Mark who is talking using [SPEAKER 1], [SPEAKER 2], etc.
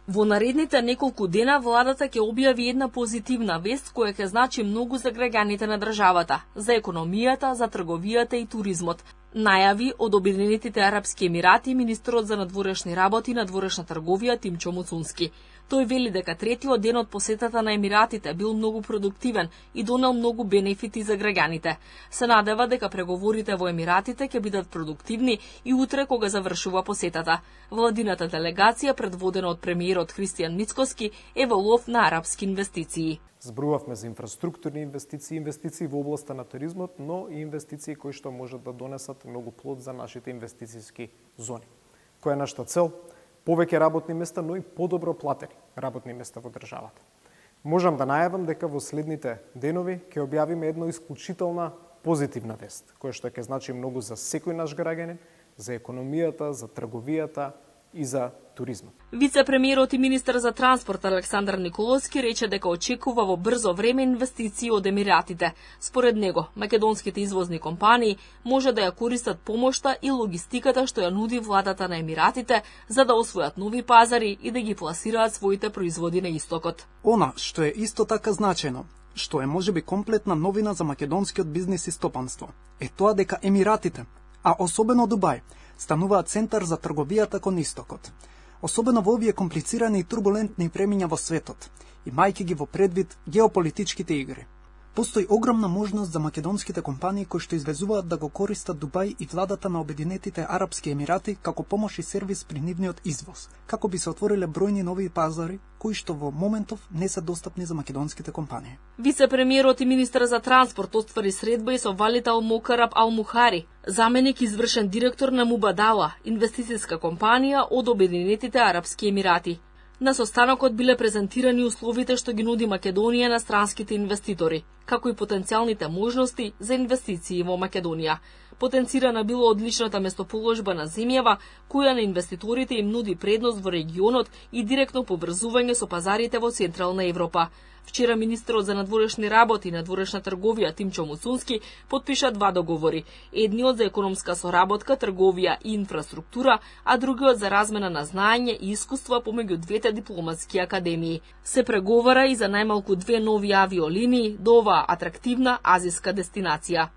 [SPEAKER 1] Во наредните неколку дена владата ќе објави една позитивна вест која ќе значи многу за граѓаните на државата, за економијата, за трговијата и туризмот. Најави од Обединетите Арапски Емирати министерот за надворешни работи и надворешна трговија Тимчо Муцунски. Тој вели дека третиот ден од посетата на Емиратите бил многу продуктивен и донел многу бенефити за граѓаните. Се надева дека преговорите во Емиратите ќе бидат продуктивни и утре кога завршува посетата. Владината делегација, предводена од премиерот Христијан Мицкоски, е во лов на арапски инвестиции.
[SPEAKER 2] Зборувавме за инфраструктурни инвестиции, инвестиции во областа на туризмот, но и инвестиции кои што можат да донесат многу плод за нашите инвестициски зони. Која е нашата цел? Повеќе работни места, но и подобро платени работни места во државата. Можам да најавам дека во следните денови ќе објавиме една исклучителна позитивна вест, која што ќе значи многу за секој наш граѓанин, за економијата, за трговијата и за туризмот.
[SPEAKER 1] Вице-премиерот и министер за транспорт Александар Николовски рече дека очекува во брзо време инвестиции од Емиратите. Според него, македонските извозни компании може да ја користат помошта и логистиката што ја нуди владата на Емиратите за да освојат нови пазари и да ги пласираат своите производи на истокот.
[SPEAKER 3] Она што е исто така значајно, што е можеби комплетна новина за македонскиот бизнис и стопанство, е тоа дека Емиратите, а особено Дубај, стануваат центар за трговијата кон истокот. Особено во овие комплицирани и турбулентни времиња во светот, имајќи ги во предвид геополитичките игри. Постои огромна можност за македонските компании кои што извезуваат да го користат Дубај и владата на Обединетите Арапски Емирати како помош и сервис при нивниот извоз, како би се отвориле бројни нови пазари кои што во моментов не се достапни за македонските компании.
[SPEAKER 1] Вице-премиерот и министер за транспорт оствари средба и со Валит Ал-Мукараб Ал-Мухари, заменик извршен директор на Мубадала, инвестицијска компанија од Обединетите Арапски Емирати. На состанокот биле презентирани условите што ги нуди Македонија на странските инвеститори, како и потенцијалните можности за инвестиции во Македонија. Потенцирана било одличната местоположба на земјава, која на инвеститорите им нуди предност во регионот и директно поврзување со пазарите во Централна Европа. Вчера министерот за надворешни работи и надворешна трговија Тимчо Муцунски потпиша два договори. Едниот за економска соработка, трговија и инфраструктура, а другиот за размена на знаење и искуства помеѓу двете дипломатски академии. Се преговара и за најмалку 2 нови авиолинии до оваа атрактивна азиска дестинација.